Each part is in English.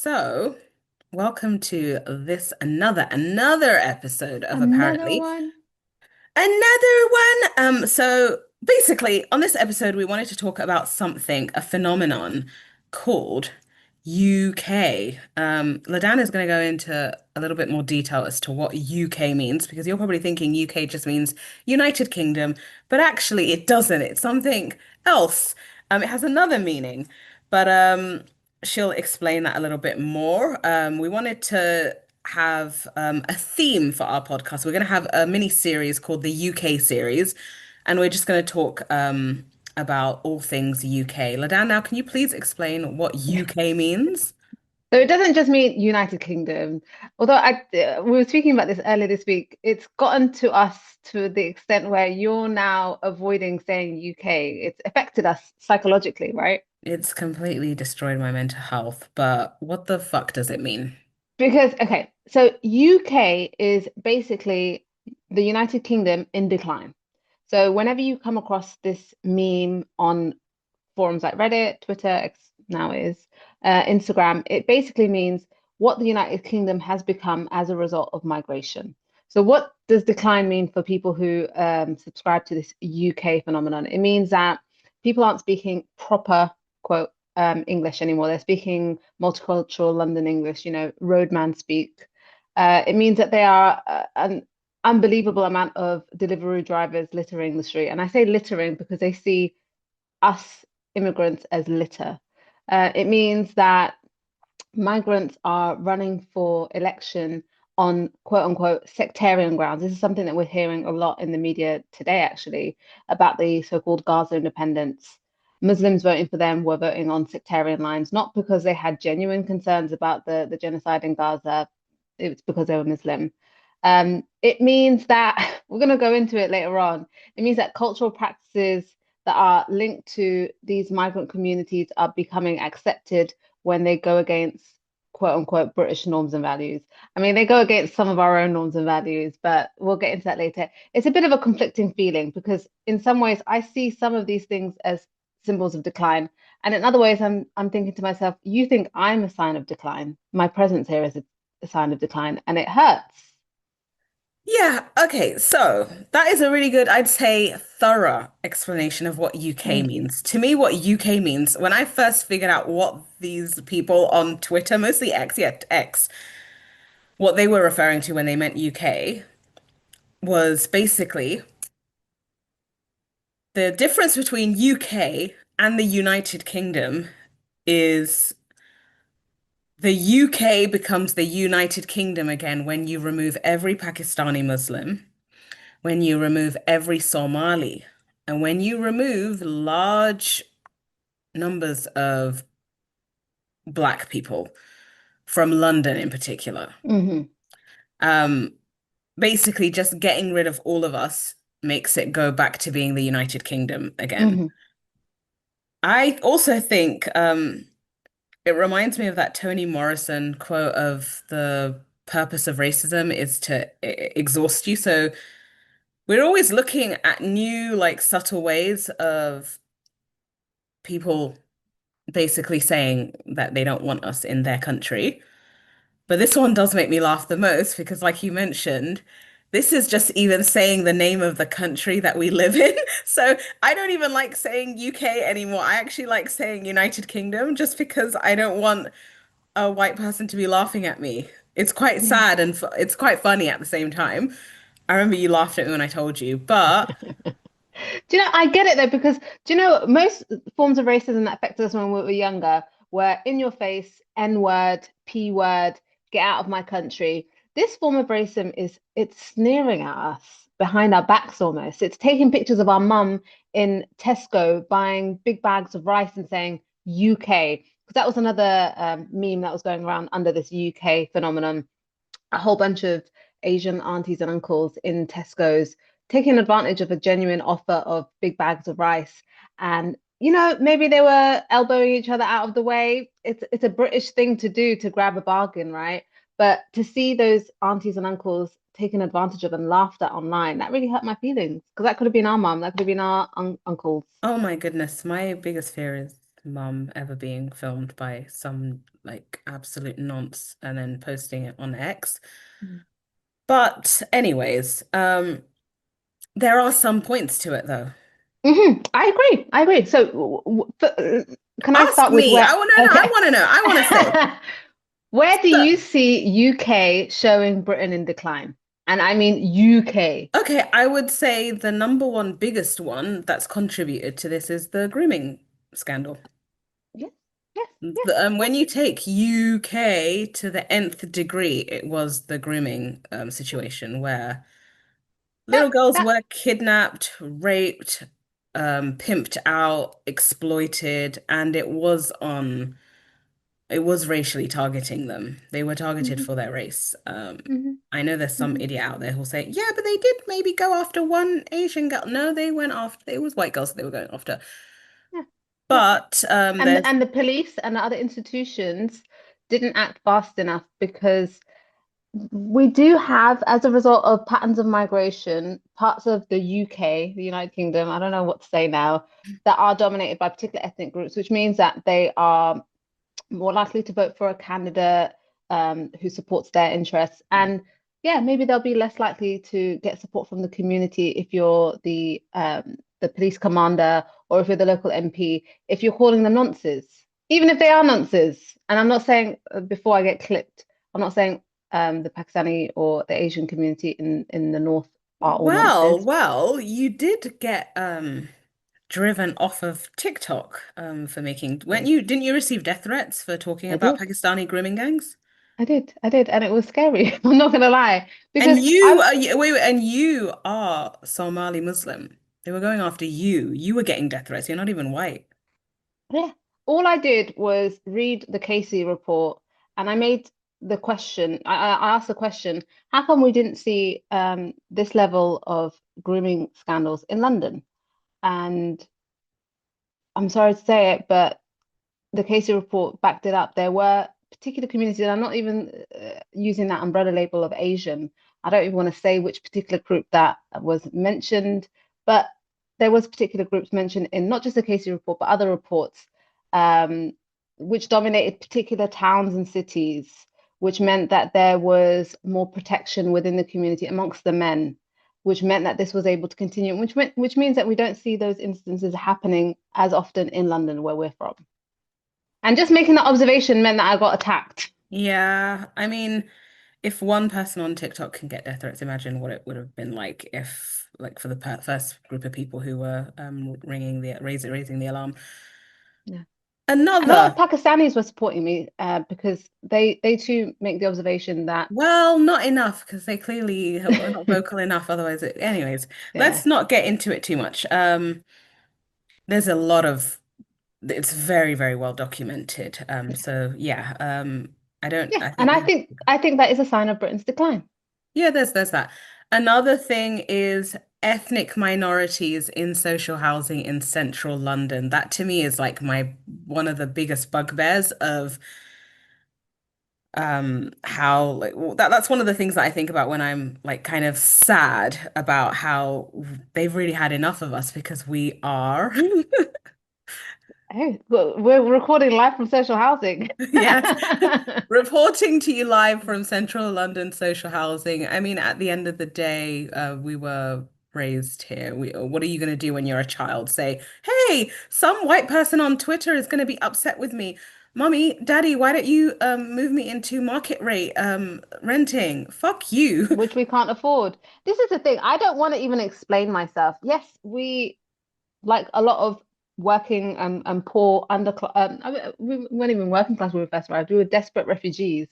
So, welcome to this another episode of Another Apparently one. Another one. So basically, on this episode, we wanted to talk about a phenomenon called UK. Ladan is going to go into a little bit more detail as to what UK means, because you're probably thinking UK just means United Kingdom, but actually it doesn't. It's something else. It has another meaning, but she'll explain that a little bit more. We wanted to have a theme for our podcast. We're going to have a mini series called the UK series, and we're just going to talk about all things UK. Ladan, now can you please explain what UK means? So it doesn't just mean United Kingdom. Although we were speaking about this earlier this week, it's gotten to us to the extent where you're now avoiding saying UK. It's affected us psychologically, right? It's completely destroyed my mental health, but what the fuck does it mean? Because, okay, so UK is basically the United Kingdom in decline. So whenever you come across this meme on forums like Reddit, Twitter, X now is, Instagram, it basically means what the United Kingdom has become as a result of migration. So, what does decline mean for people who subscribe to this UK phenomenon? It means that people aren't speaking proper, quote, English anymore. They're speaking multicultural London English, roadman speak. It means that they are an unbelievable amount of delivery drivers littering the street. And I say littering because they see us immigrants as litter. It means that migrants are running for election on quote unquote sectarian grounds. This is something that we're hearing a lot in the media today, actually, about the so-called Gaza independence. Muslims voting for them were voting on sectarian lines, not because they had genuine concerns about the genocide in Gaza. It was because they were Muslim. It means that we're going to go into it later on. It means that cultural practices that are linked to these migrant communities are becoming accepted when they go against quote unquote British norms and values. I mean, they go against some of our own norms and values, but we'll get into that later. It's a bit of a conflicting feeling because in some ways I see some of these things as symbols of decline. And in other ways, I'm thinking to myself, you think I'm a sign of decline. My presence here is a sign of decline, and it hurts. Yeah, okay, so that is a really good, I'd say, thorough explanation of what UK Thank you. means. To me, what UK means, when I first figured out what these people on Twitter, mostly X, yeah, X, what they were referring to when they meant UK was basically the difference between UK and the United Kingdom is the UK becomes the United Kingdom again when you remove every Pakistani Muslim, when you remove every Somali, and when you remove large numbers of Black people from London in particular. Hmm. Um, Basically, just getting rid of all of us makes it go back to being the United Kingdom again. Hmm. I also think it reminds me of that Toni Morrison quote of the purpose of racism is to exhaust you. So we're always looking at new, like, subtle ways of people basically saying that they don't want us in their country. But this one does make me laugh the most because, like you mentioned, this is just even saying the name of the country that we live in. So I don't even like saying UK anymore. I actually like saying United Kingdom just because I don't want a white person to be laughing at me. It's quite Yeah. sad and it's quite funny at the same time. I remember you laughed at me when I told you, but Do you know, I get it though, because do you know, most forms of racism that affected us when we were younger were in your face, N word, P word, get out of my country. This form of racism it's sneering at us behind our backs almost. It's taking pictures of our mum in Tesco buying big bags of rice and saying UK, because that was another meme that was going around under this UK phenomenon. A whole bunch of Asian aunties and uncles in Tesco's taking advantage of a genuine offer of big bags of rice. And, maybe they were elbowing each other out of the way. It's a British thing to do to grab a bargain, right? But to see those aunties and uncles taken advantage of and laughed at online, that really hurt my feelings because that could have been our mum, that could have been our uncles. oh my goodness, my biggest fear is mum ever being filmed by some like absolute nonce and then posting it on X. Mm. But anyways, there are some points to it though. I agree. I agree. So, can I Ask start with me. where? I want to know. I Okay. want to know. I want to say. Where do So, you see UK showing Britain in decline? And I mean UK. okay, I would say the number one biggest one that's contributed to this is the grooming scandal. Yes, yes, yes, When yes. you take UK to the nth degree, it was the grooming situation where That little girls that were kidnapped, raped, pimped out, exploited, and it was racially targeting them. They were targeted mhm, for their race. mhm, I know there's some mhm. idiot out there who'll say, yeah, but they did maybe go after one Asian girl. No, they went after, it was white girls they were going after. Yeah, yeah. But And there's, the police and the other institutions didn't act fast enough because we do have, as a result of patterns of migration, parts of the UK, the United Kingdom, I don't know what to say now, that are dominated by particular ethnic groups, which means that they are more likely to vote for a candidate who supports their interests. And yeah, maybe they'll be less likely to get support from the community if you're the police commander or if you're the local MP, if you're calling them nonces, even if they are nonces. And I'm not saying before I get clipped, I'm not saying the Pakistani or the Asian community in the north are all nonces. you did get driven off of TikTok for making, I didn't you receive death threats for talking I about did. Pakistani grooming gangs? I did, and it was scary. I'm not gonna lie, And because you I've are, wait, and you are Somali Muslim. They were going after you. You were getting death threats. You're not even white. Yeah. All I did was read the Casey report and I made the question, I asked the question, how come we didn't see this level of grooming scandals in London? And I'm sorry to say it, but the Casey report backed it up. There were particular communities, and I'm not even using that umbrella label of Asian. I don't even want to say which particular group that was mentioned, but there was particular groups mentioned in not just the Casey report, but other reports, um, which dominated particular towns and cities, which meant that there was more protection within the community amongst the men, which meant that this was able to continue, which means that we don't see those instances happening as often in London, where we're from. And just making that observation meant that I got attacked. Yeah, I mean, if one person on TikTok can get death threats, imagine what it would have been like if, like, for the first group of people who were raising the alarm. Yeah. A lot of Another, Pakistanis were supporting me because they too make the observation that well, not enough because they clearly were not vocal enough. Otherwise, anyways, yeah, let's not get into it too much. There's a lot of, it's very, very well documented. So yeah, yeah, I and think there's, I think that is a sign of Britain's decline. yeah, there's that. Another thing is ethnic minorities in social housing in central London. That to me is like my one of the biggest bugbears of how like that's one of the things that I think about when I'm like kind of sad about how they've really had enough of us because we are. Hey, we're recording live from social housing. Yes. Reporting to you live from central London social housing. I mean, at the end of the day, we were raised here. What are you going to do when you're a child? Say, hey, some white person on Twitter is going to be upset with me. Mommy, Daddy, why don't you move me into market rate renting? Fuck you. Which we can't afford. This is the thing. I don't want to even explain myself. Yes, we like a lot of working and poor I mean, we weren't even working class when we first arrived. We were desperate refugees.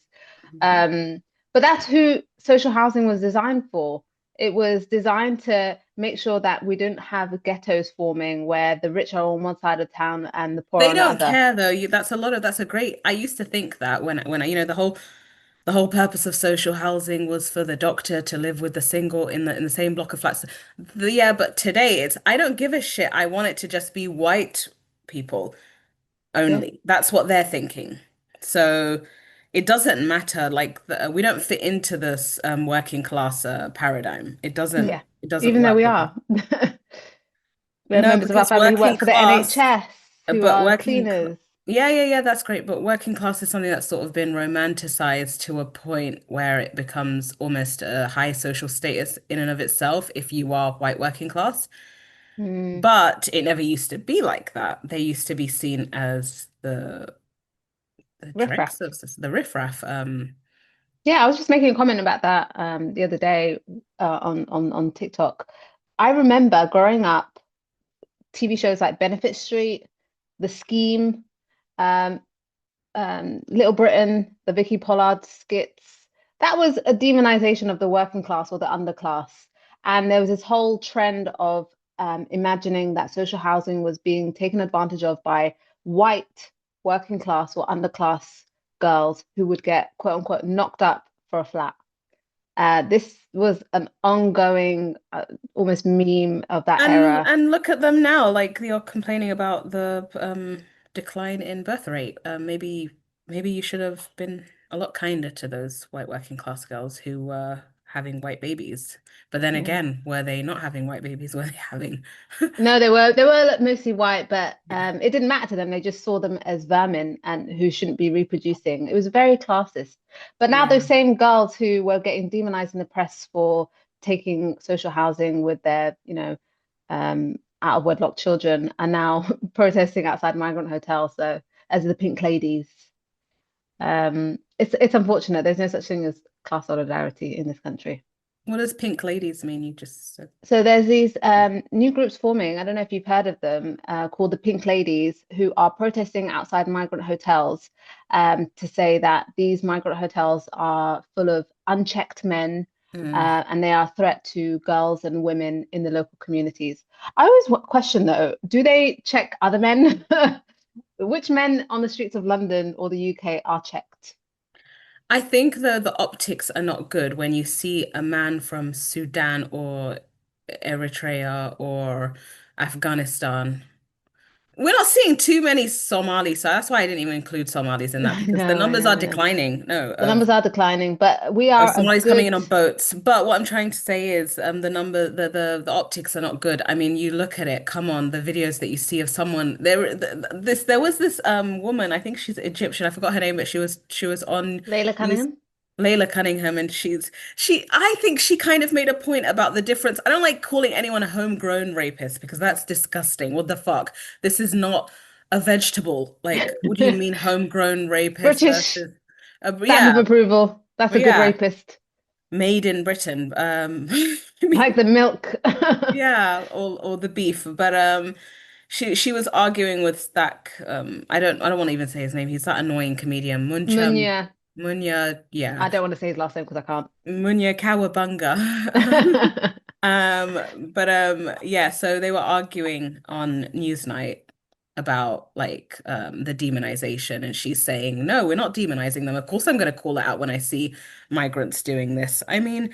Um, but that's who social housing was designed for. It was designed to make sure that we didn't have ghettos forming where the rich are on one side of town and the poor are They on the don't other. care though. That's a great. I used to think that when I, the whole purpose of social housing was for the doctor to live with the single in the same block of flats. Yeah, but today it's I don't give a shit. I want it to just be white people Yeah, only. That's what they're thinking. So it doesn't matter. Like we don't fit into this working class paradigm. yeah. It doesn't Even though work we with us. are. We have No, members of our because family who work working for the class, NHS, who but are working cleaners. Yeah, that's great. But working class is something that's sort of been romanticized to a point where it becomes almost a high social status in and of itself if you are white working class. Mm, But it never used to be like that. They used to be seen as the riffraff. dregs of the riffraff. Yeah, I was just making a comment about that the other day on TikTok. I remember growing up, TV shows like Benefit Street, The Scheme, um, Little Britain, the Vicky Pollard skits. That was a demonization of the working class or the underclass. And there was this whole trend of imagining that social housing was being taken advantage of by white working class or underclass girls who would get quote unquote knocked up for a flat. This was an ongoing, almost meme of that era. And look at them now, like you're complaining about the decline in birth rate. Maybe you should have been a lot kinder to those white working class girls who were having white babies. But then Yeah. again, were they not having white babies? Were they having No, they were mostly white, but Yeah. it didn't matter to them. They just saw them as vermin and who shouldn't be reproducing. It was very classist. But now those Yeah. same girls who were getting demonized in the press for taking social housing with their, out of wedlock children are now protesting outside migrant hotels. So as the pink ladies, it's unfortunate. There's no such thing as class solidarity in this country. What does pink ladies mean? You just said. So there's these new groups forming. I don't know if you've heard of them, called the Pink Ladies, who are protesting outside migrant hotels to say that these migrant hotels are full of unchecked men Mm. and they are a threat to girls and women in the local communities. I always question though, do they check other men? Which men on the streets of London or the UK are checked? I think the optics are not good when you see a man from Sudan or Eritrea or Afghanistan. We're not seeing too many Somalis, so that's why I didn't even include Somalis in that I because the know, I numbers know, are I know. declining. No, The of numbers are declining, but we of are a Somalis coming in good on boats. But what I'm trying to say is the number the optics are not good. I mean, you look at it, come on, the videos that you see of someone there was this woman, I think she's Egyptian, I forgot her name, but she was on Layla news Cunningham. Layla Cunningham, and I think she kind of made a point about the difference. I don't like calling anyone a homegrown rapist because that's disgusting. What the fuck? This is not a vegetable. Like, what do you mean homegrown rapist British versus stamp yeah, of approval. That's a good yeah, rapist. made in Britain. I Like mean, the milk. yeah, or the beef, but she was arguing with Stack. I don't want to even say his name. He's that annoying comedian, Munya. Munya, yeah. I don't want to say his last name because I Munya Kawabunga. can't. Yeah, so they were arguing on Newsnight about like the demonization, and she's saying, "No, we're not demonizing them. Of course I'm going to call it out when I see migrants doing this." I mean,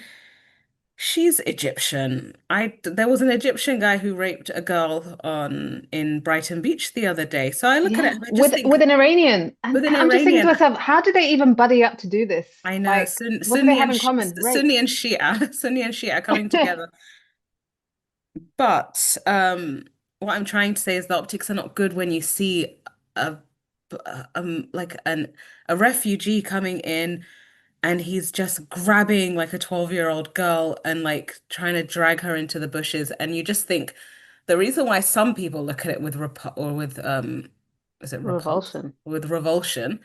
she's Egyptian. I there was an Egyptian guy who raped a girl on in Brighton Beach the other day. So I look at it Yeah, and I just with think an Iranian. And with an I'm just thinking to Iranian, myself, how do they even buddy up to do this? I know Like, what do they have in common? Rape. Sunni and Shia, Sunni and Shia coming together. But what I'm trying to say is the optics are not good when you see a like a refugee coming in and he's just grabbing like a 12-year-old girl and like trying to drag her into the bushes, and you just think the reason why some people look at it with repu or with is it repulse Revulsion. with revulsion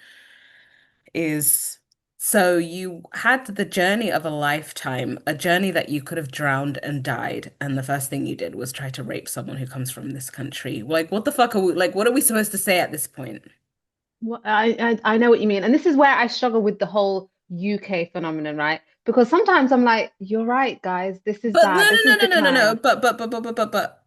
is so you had the journey of a lifetime, a journey that you could have drowned and died, and the first thing you did was try to rape someone who comes from this country. Like, what the fuck are we like? What are we supposed to say at this point? I know what you mean. And this is where I struggle with the whole UK phenomenon, right? Because sometimes I'm like, you're right, guys, this is But no, bad. This no, is no, no, no, no, no. decline. But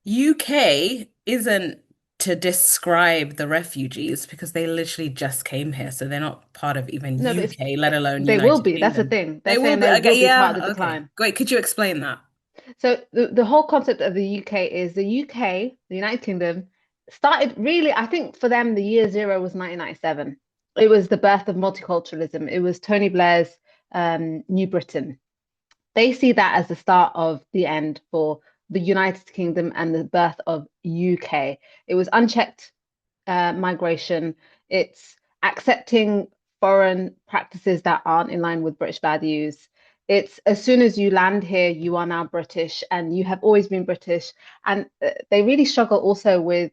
UK isn't to describe the refugees because they literally just came here, so they're not part of even No, but UK, let alone they will United be. That's the Kingdom. thing. They're They will saying be. they will Okay, be yeah, part of the okay. decline. Great. Could you explain that? So the whole concept of the UK is the UK, the United Kingdom, started really, I think for them, the year zero was 1997. It was the birth of multiculturalism. It was Tony Blair's New Britain. They see that as the start of the end for the United Kingdom and the birth of UK. It was unchecked. migration. It's accepting foreign practices that aren't in line with British values. It's as soon as you land here, you are now British and you have always been British. And they really struggle also with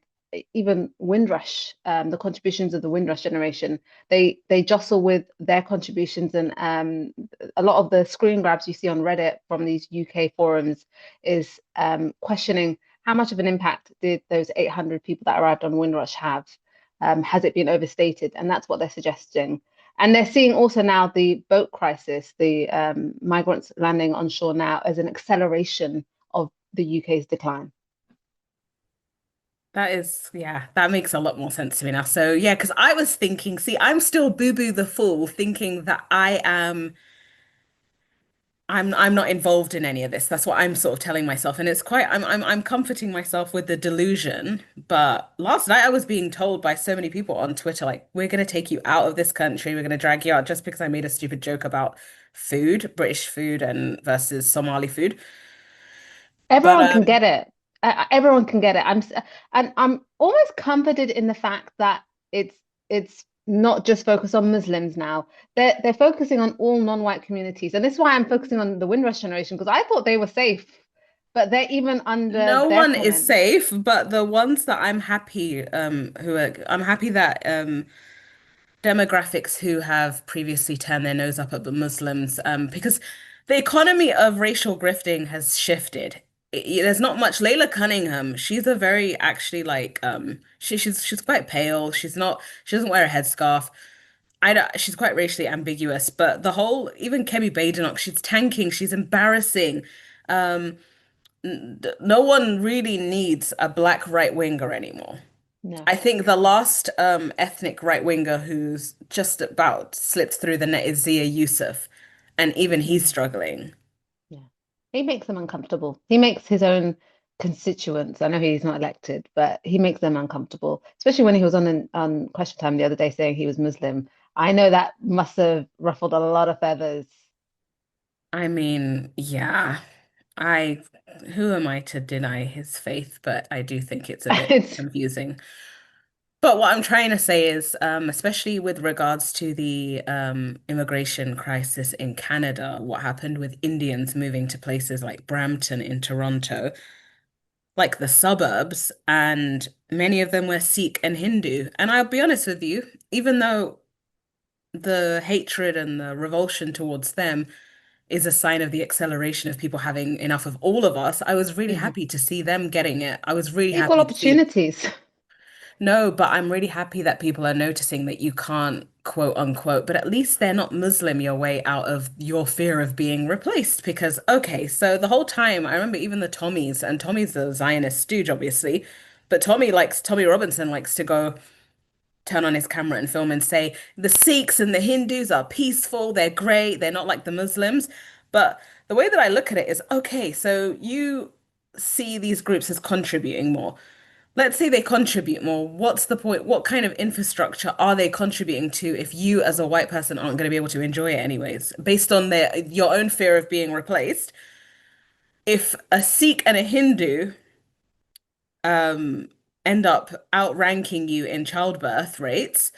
even Windrush, the contributions of the Windrush generation. They jostle with their contributions, and a lot of the screen grabs you see on Reddit from these UK forums is questioning how much of an impact did those 800 people that arrived on Windrush have? Has it been overstated? And that's what they're suggesting. And they're seeing also now the boat crisis, the migrants landing on shore now, as an acceleration of the UK's decline. That is, yeah, that makes a lot more sense to me now. So, yeah, because I was thinking, see, I'm still Boo Boo the Fool, thinking that I'm not involved in any of this. That's what I'm sort of telling myself. And it's quite I'm comforting myself with the delusion. But last night I was being told by so many people on Twitter, like, we're gonna take you out of this country, we're gonna drag you out just because I made a stupid joke about food, British food and versus Somali food. But Everyone can get it. Everyone can get it. And I'm almost comforted in the fact that it's not just focused on Muslims now. They're focusing on all non-white communities, and this is why I'm focusing on the Windrush generation because I thought they were safe, but they're even under no their one is comments. safe, but the ones that I'm happy who are I'm happy that demographics who have previously turned their nose up at the Muslims, because the economy of racial grifting has shifted. There's not much. Layla Cunningham, she's a very actually like she's quite pale. She doesn't wear a headscarf. I don't, she's quite racially ambiguous, but the whole even Kemi Badenoch, she's tanking, she's embarrassing. Um, no one really needs a black right winger anymore. No, I think the last ethnic right winger who's just about slipped through the net is Zia Yusuf, and even he's yeah, struggling. yeah. He makes them uncomfortable. He makes his own constituents. I know he's not elected, but he makes them uncomfortable. Especially when he was on Question Time the other day saying he was Muslim. I know that must have ruffled a lot of feathers. I mean, yeah, I who am I to deny his faith? But I do think it's a bit It's confusing. But what I'm trying to say is, especially with regards to the immigration crisis in Canada, what happened with Indians moving to places like Brampton in Toronto, like the suburbs, and many of them were Sikh and Hindu. And I'll be honest with you, even though the hatred and the revulsion towards them is a sign of the acceleration of people having enough of all of us, I was really Mhm. happy to see them getting it. I was really Equal happy to see. opportunities. No, but I'm really happy that people are noticing that you can't quote unquote, but at least they're not Muslim your way out of your fear of being replaced. Because, okay, so the whole time, I remember even the Tommies, and Tommy's a Zionist stooge, obviously, but Tommy Robinson likes to go turn on his camera and film and say the Sikhs and the Hindus are peaceful, they're great, they're not like the Muslims. But the way that I look at it is, okay, so you see these groups as contributing more. Let's say they contribute more. What's the point? What kind of infrastructure are they contributing to if you as a white person aren't going to be able to enjoy it anyways, based on your own fear of being replaced? If a Sikh and a Hindu um end up outranking you in childbirth rates,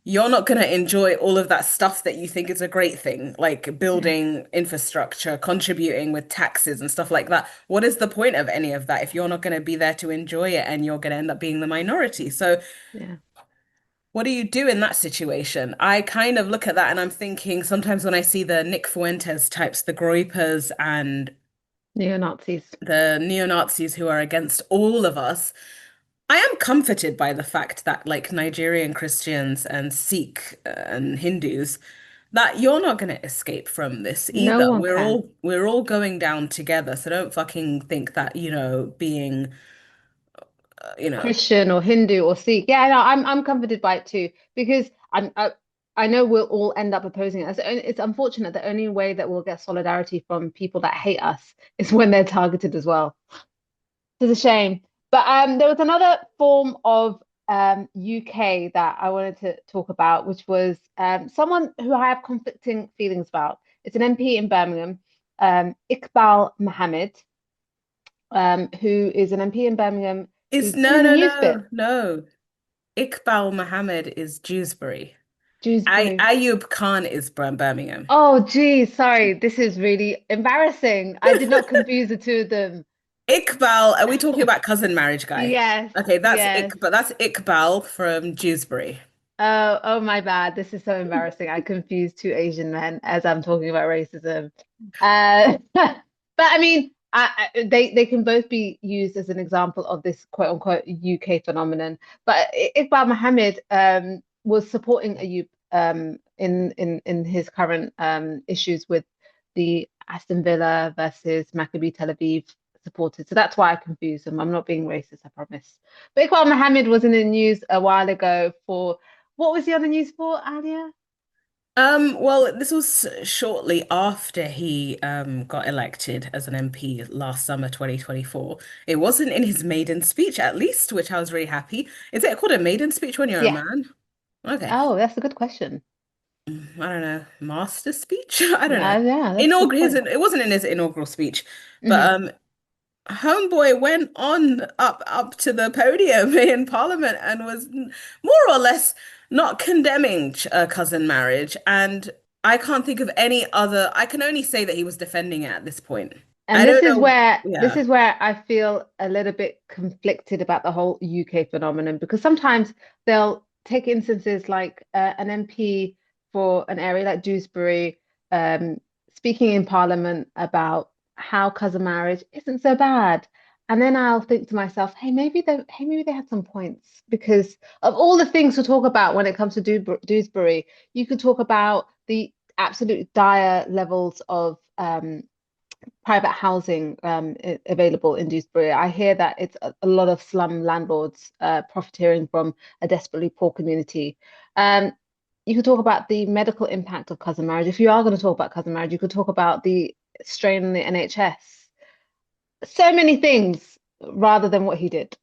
you're not going to enjoy all of that stuff that you think is a great thing, like Yeah, building infrastructure, contributing with taxes and stuff like that. What is the point of any of that if you're not going to be there to enjoy it and you're going to end up being the minority? So, yeah. what do you do in that situation? I kind of look at that and I'm thinking sometimes when I see the Nick Fuentes types, the Groypers and Neo-Nazis. the neo-Nazis who are against all of us, I am comforted by the fact that like Nigerian Christians and Sikh and Hindus, that you're not going to escape from this No either. one can. We're all going down together. So don't fucking think that, being, you know, Christian or Hindu or Sikh. Yeah, no, I'm comforted by it too because I know we'll all end up opposing it. It's unfortunate the only way that we'll get solidarity from people that hate us is when they're targeted as well. It's a shame. But there was another form of UK that I wanted to talk about, which was someone who I have conflicting feelings about. It's an MP in Birmingham, Iqbal Mohammed, who is an MP in Birmingham it's who's been in no, the no, news a bit. no, no. Iqbal Mohammed is Dewsbury. Dewsbury. Ayub Khan is Birmingham. Oh, geez, sorry. This is really embarrassing. I did not confuse the two of them. Iqbal, are we talking about cousin marriage guy? Yes, Okay, yes. That's Iqbal from Dewsbury. Oh, oh my bad. This is so embarrassing. I confused two Asian men as I'm talking about racism. But I mean, they can both be used as an example of this quote unquote UK phenomenon. But Iqbal Mohammed was supporting Ayub in his current issues with the Aston Villa versus Maccabi Tel Aviv supporters. So that's why I confused them. I'm not being racist, I promise. But Iqbal Mohammed was in the news a while ago for what was he on the news for, Alia? Well, this was shortly after he got elected as an MP last summer, 2024. It wasn't in his maiden speech, at least, which I was really happy. Is it called a maiden speech when you're a Yeah. man? Okay. Oh, that's a good question. I don't know, master speech? I don't know. Yeah, yeah, that's a good point. It wasn't in his inaugural speech, but Hmm. Homeboy went on up to the podium in Parliament and was more or less not condemning cousin marriage. And I can't think of any other. I can only say that he was defending it at this point. I And don't know. this Yeah. is where I feel a little bit conflicted about the whole UK phenomenon because sometimes they'll take instances like an MP for an area like Dewsbury um, speaking in Parliament about how cousin marriage isn't so bad. And then I'll think to myself, hey, maybe they had some points because of all the things to talk about when it comes to Dewsbury. You could talk about the absolute dire levels of private housing available in Dewsbury. I hear that it's a lot of slum landlords profiteering from a desperately poor community. Um, you could talk about the medical impact of cousin marriage. If you are going to talk about cousin marriage, you could talk about the strain on the NHS. So many things rather than what he did.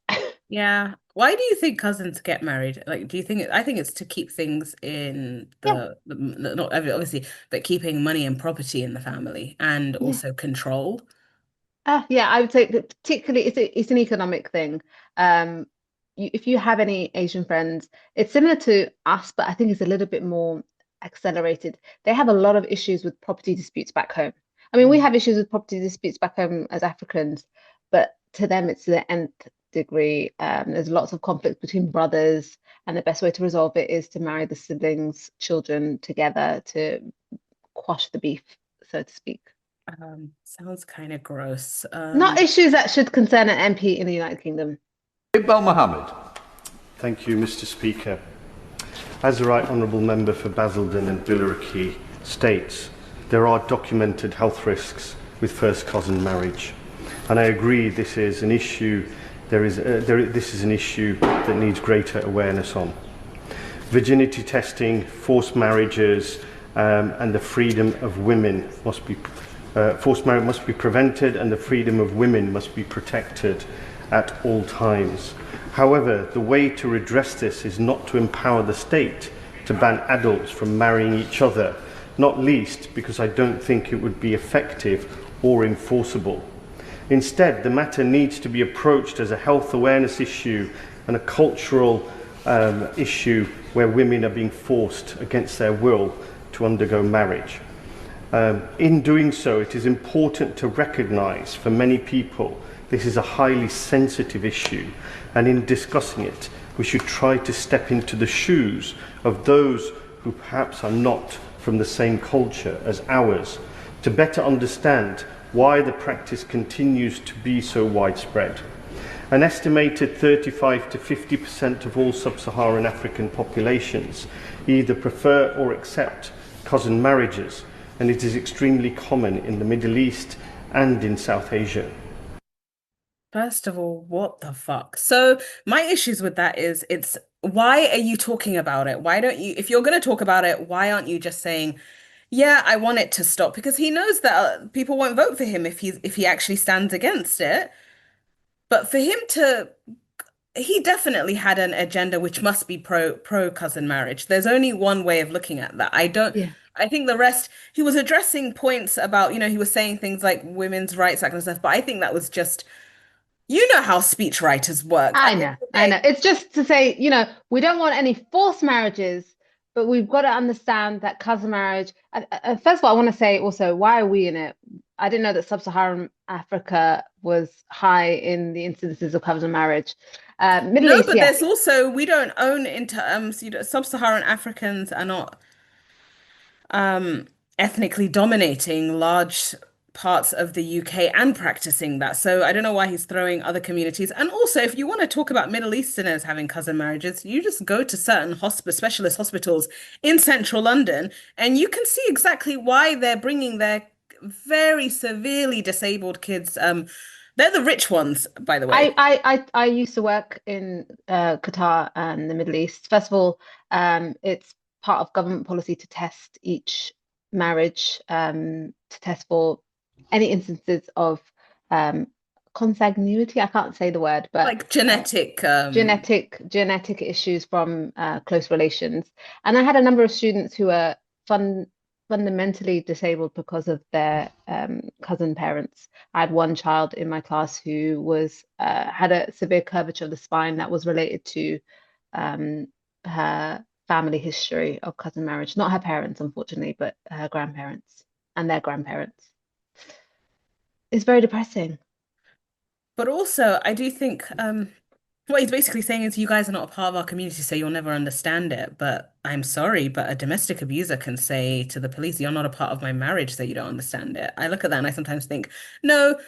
Yeah. Why do you think cousins get married? Like, do you think I think it's to keep things in Yeah, not obviously, but keeping money and property in the family and yeah. also control. Yeah, I would say that particularly it's an economic thing. Um, if you have any Asian friends, it's similar to us, but I think it's a little bit more accelerated. They have a lot of issues with property disputes back home. I mean, we Mm. have issues with property disputes back home as Africans, but to them it's the nth degree. There's lots of conflict between brothers, and the best way to resolve it is to marry the siblings' children together to quash the beef, so to speak. Sounds kind of gross. Not issues that should concern an MP in the United Kingdom. Iqbal Mohammed. Thank you, Mr. Speaker. As the Right Honourable Member for Basildon and Billericay states, there are documented health risks with first cousin marriage, and I agree this is an issue. This is an issue that needs greater awareness on. Virginity testing, forced marriages, and the freedom of women must be forced marriage must be prevented, and the freedom of women must be protected at all times. However, the way to redress this is not to empower the state to ban adults from marrying each other, not least because I don't think it would be effective or enforceable. Instead, the matter needs to be approached as a health awareness issue and a cultural issue where women are being forced against their will to undergo marriage. In doing so, it is important to recognise for many people this is a highly sensitive issue, and in discussing it, we should try to step into the shoes of those who perhaps are not from the same culture as ours, to better understand why the practice continues to be so widespread. An estimated 35 to 50% of all sub-Saharan African populations either prefer or accept cousin marriages, and it is extremely common in the Middle East and in South Asia. First of all, what the fuck? So my issues with that is it's why are you talking about it? Why don't you, if you're going to talk about it, why aren't you just saying, yeah, I want it to stop? Because he knows that people won't vote for him if he actually stands against it. But for him to, he definitely had an agenda which must be pro cousin marriage. There's only one way of looking at that. I don't. Yeah. I think the rest, he was addressing points about, he was saying things like women's rights, that kind of stuff. But I think that was just You know how speechwriters work. At I the end know, of the I know. day, It's just to say, we don't want any forced marriages, but we've got to understand that cousin marriage. First of all, I want to say also, why are we in it? I didn't know that sub-Saharan Africa was high in the incidences of cousin marriage. Middle no, East, but yes. there's also we don't own into sub-Saharan Africans are not um, ethnically dominating large parts of the UK and practicing that. So I don't know why he's throwing other communities. And also, if you want to talk about Middle Easterners having cousin marriages, you just go to certain specialist hospitals in central London, and you can see exactly why they're bringing their very severely disabled kids. They're the rich ones, by the way. I used to work in Qatar and the Middle East. First of all, it's part of government policy to test each marriage, to test for any instances of um, consanguinity. I can't say the word, but Like genetic, genetic issues from close relations. And I had a number of students who were fun fundamentally disabled because of their cousin parents. I had one child in my class who was had a severe curvature of the spine that was related to um, her family history of cousin marriage. Not her parents, unfortunately, but her grandparents and their grandparents. It's very depressing. but also I do think what he's basically saying is you guys are not a part of our community, so you'll never understand it. But I'm sorry, but a domestic abuser can say to the police, you're not a part of my marriage, so you don't understand it. I look at that and I sometimes think, no,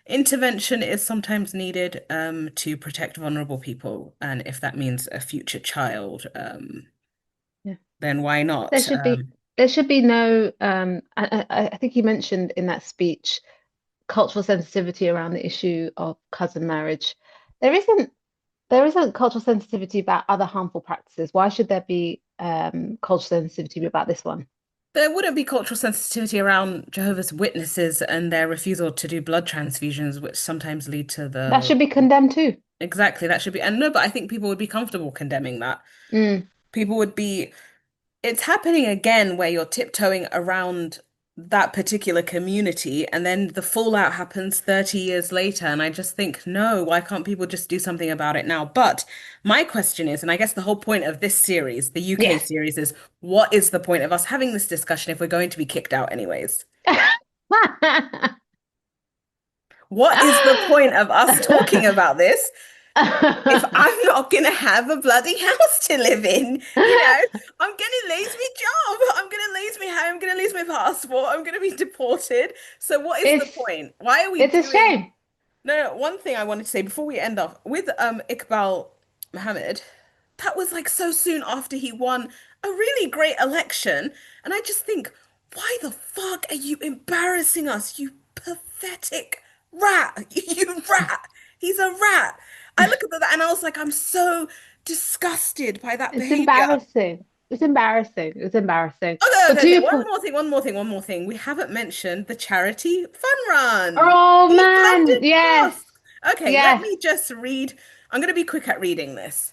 intervention is sometimes needed to protect vulnerable people. And if that means a future child, Yeah. then why There not? should be there should be no I think you mentioned in that speech cultural sensitivity around the issue of cousin marriage. There isn't there isn't cultural sensitivity about other harmful practices. Why should there be cultural sensitivity about this one? There wouldn't be cultural sensitivity around Jehovah's Witnesses and their refusal to do blood transfusions, which sometimes lead to That the should be condemned too. exactly that should be and no, but I think people would be comfortable condemning that. Mm. People would be it's happening again where you're tiptoeing around that particular community and then the fallout happens 30 years later. And I just think, no, why can't people just do something about it now? But my question is, and I guess the whole point of this series, the UK Yes. series, is what is the point of us having this discussion if we're going to be kicked out anyways? What is the point of us talking about this if I'm not gonna have a bloody house to live in, I'm gonna lose my job. I'm gonna lose my home. I'm gonna lose my passport. I'm gonna be deported. So what is the It's point? Why are we it's a doing? shame. No, no, one thing I wanted to say before we end off with Iqbal Mohammed, that was like so soon after he won a really great election, and I just think, why the fuck are you embarrassing us, you pathetic rat? You rat. He's a rat. I look at that and I was like, I'm so disgusted by that It's behavior. embarrassing. It's embarrassing. It's embarrassing. Okay, But okay, to okay. your One point, more thing, one more thing, one more thing. We haven't mentioned the charity fun run. oh East man, London yes, Mosque. Okay, let yes. me just read. I'm going to be quick at reading this.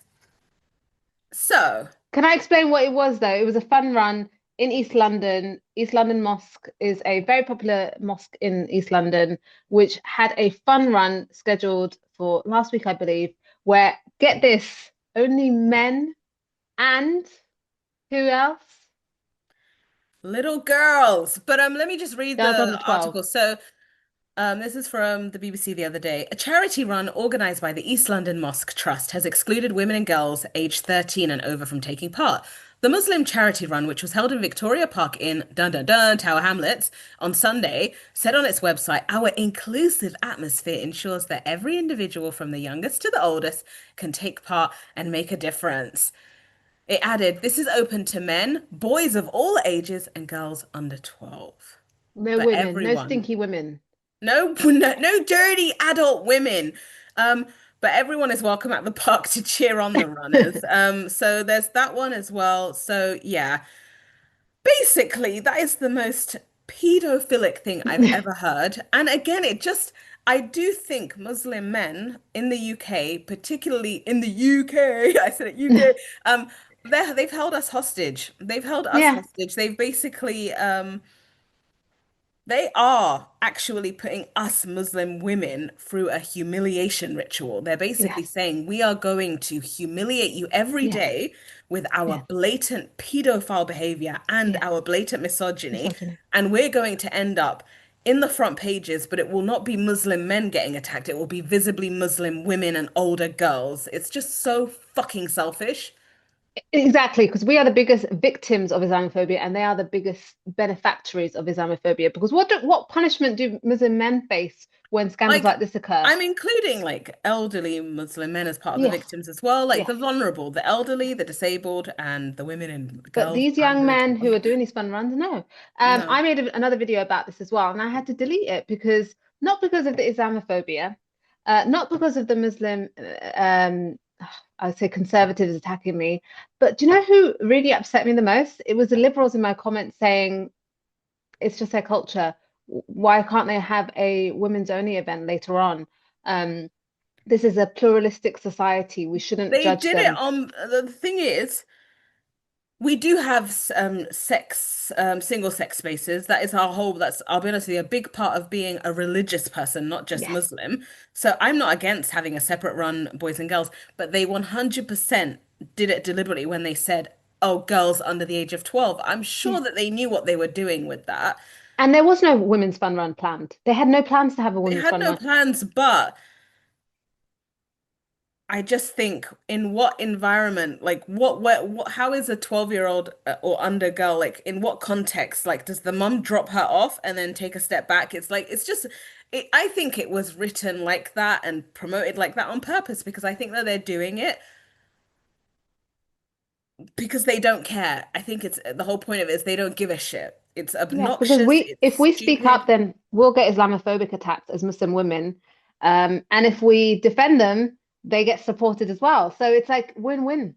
So, Can I explain what it was though? It was a fun run in East London. East London Mosque is a very popular mosque in East London, which had a fun run scheduled for last week, I believe, where, get this, only men and who else? little girls. But let me just read Girls the under 12. article. So, this is from the BBC the other day. A charity run organised by the East London Mosque Trust has excluded women and girls aged 13 and over from taking part. The Muslim charity run, which was held in Victoria Park in dun dun dun Tower Hamlets on Sunday, said on its website, "Our inclusive atmosphere ensures that every individual from the youngest to the oldest can take part and make a difference." It added, "This is open to men, boys of all ages, and girls under 12." No For women, no everyone. stinky women. No, no, no dirty adult women. Um, but everyone is welcome at the park to cheer on the runners. So there's that one as well. So yeah, basically that is the most pedophilic thing I've ever heard. And again, I do think Muslim men in the UK, particularly in the UK, I said it UK, they've held us hostage. They've held us Yeah, hostage. They've basically They are actually putting us Muslim women through a humiliation ritual. They're basically Yes, saying we are going to humiliate you every yes, day with our yes, blatant pedophile behavior and yes. our blatant misogyny. Misogyny. And we're going to end up in the front pages, but it will not be Muslim men getting attacked. It will be visibly Muslim women and older girls. It's just so fucking selfish. Exactly, because we are the biggest victims of Islamophobia and they are the biggest benefactories of Islamophobia. Because what punishment do Muslim men face when scandals Like, like this occur? I'm including like elderly Muslim men as part of the Yes, victims as well, like yes. the vulnerable, the elderly, the disabled, and the women and But girls these aren't young going to men who bother. are doing these fun runs, no. No. I made another video about this as well, and I had to delete it because not because of the Islamophobia, not because of the Muslim, I would say conservatives attacking me, but do you know who really upset me the most? It was the liberals in my comments saying it's just their culture. Why can't they have a women's only event later on? Um, this is a pluralistic society. We shouldn't They judge did it them. on, the thing is, we do have sex single sex spaces. That is our whole, that's, I'll be honest with you, a big part of being a religious person, not just Yes. Muslim. So I'm not against having a separate run boys and girls, but they 100% did it deliberately when they said, oh, girls under the age of 12. I'm Yeah. sure that they knew what they were doing with that. And there was no women's fun run planned. They had no plans to have a They women's had fun no run. plans, but I just think in what environment, like what, how is a 12-year-old or under girl, like in what context, like does the mum drop her off and then take a step back? It's like, it's just, I think it was written like that and promoted like that on purpose because I think that they're doing it because they don't care. I think it's the whole point of it is they don't give a shit. It's Yes, because obnoxious, if it's we speak up, stupid. then we'll get Islamophobic attacks as Muslim women. And if we defend them, they get supported as well. So it's like win-win.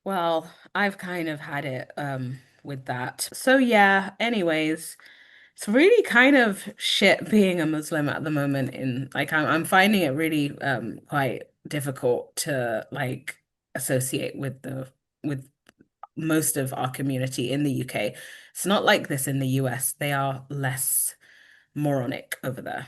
Well, I've kind of had it with that. So yeah, anyways, it's really kind of shit being a Muslim at the moment in like I'm finding it really quite difficult to like associate with the with most of our community in the UK. It's not like this in the US. They are less moronic over there.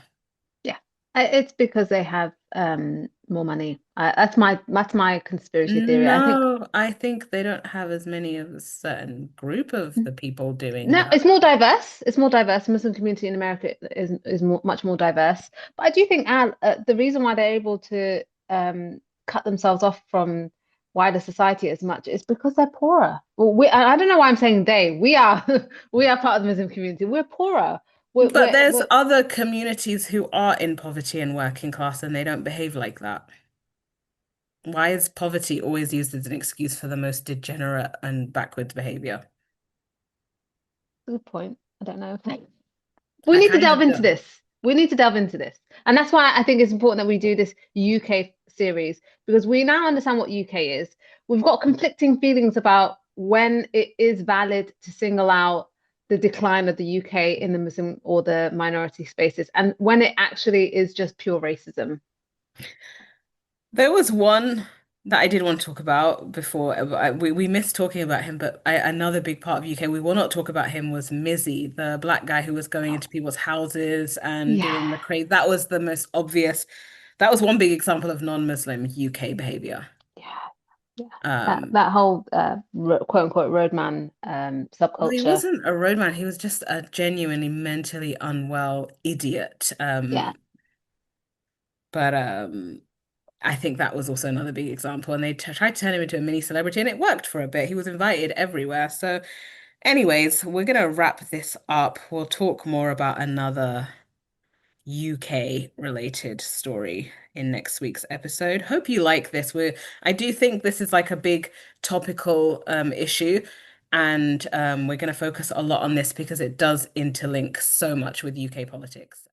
Yeah. It's because they have more money. That's my conspiracy theory. I think No, I think they don't have as many of a certain group of the people doing no, that. it's more diverse. It's more diverse. The Muslim community in America is much more diverse. But I do think the reason why they're able to cut themselves off from wider society as much is because they're poorer. Well, I don't know why I'm saying they. We are we are part of the Muslim community. We're poorer. But there's We're other communities who are in poverty and working class and they don't behave like that. Why is poverty always used as an excuse for the most degenerate and backwards behavior? good point. I don't know. We I need to kind delve of into don't. this. We need to delve into this. And that's why I think it's important that we do this UK series because we now understand what UK is. We've got conflicting feelings about when it is valid to single out the decline of the UK in the Muslim or the minority spaces and when it actually is just pure racism. There was one that I did want to talk about before. We missed talking about him, but another big part of UK we will not talk about him was Mizzy, the black guy who was going into people's houses and Yeah, doing the crazy. That was the most obvious. That was one big example of non-Muslim UK behavior. yeah, yeah. That Um, that whole quote unquote roadman well, he subculture. wasn't a roadman. He was just a genuinely mentally unwell idiot. Yeah. But I think that was also another big example. And they t tried to turn him into a mini celebrity, and it worked for a bit. He was invited everywhere. So, anyways, we're gonna wrap this up. We'll talk more about another UK related story in next week's episode. Hope you like this. I do think this is like a big topical issue, and we're going to focus a lot on this because it does interlink so much with UK politics.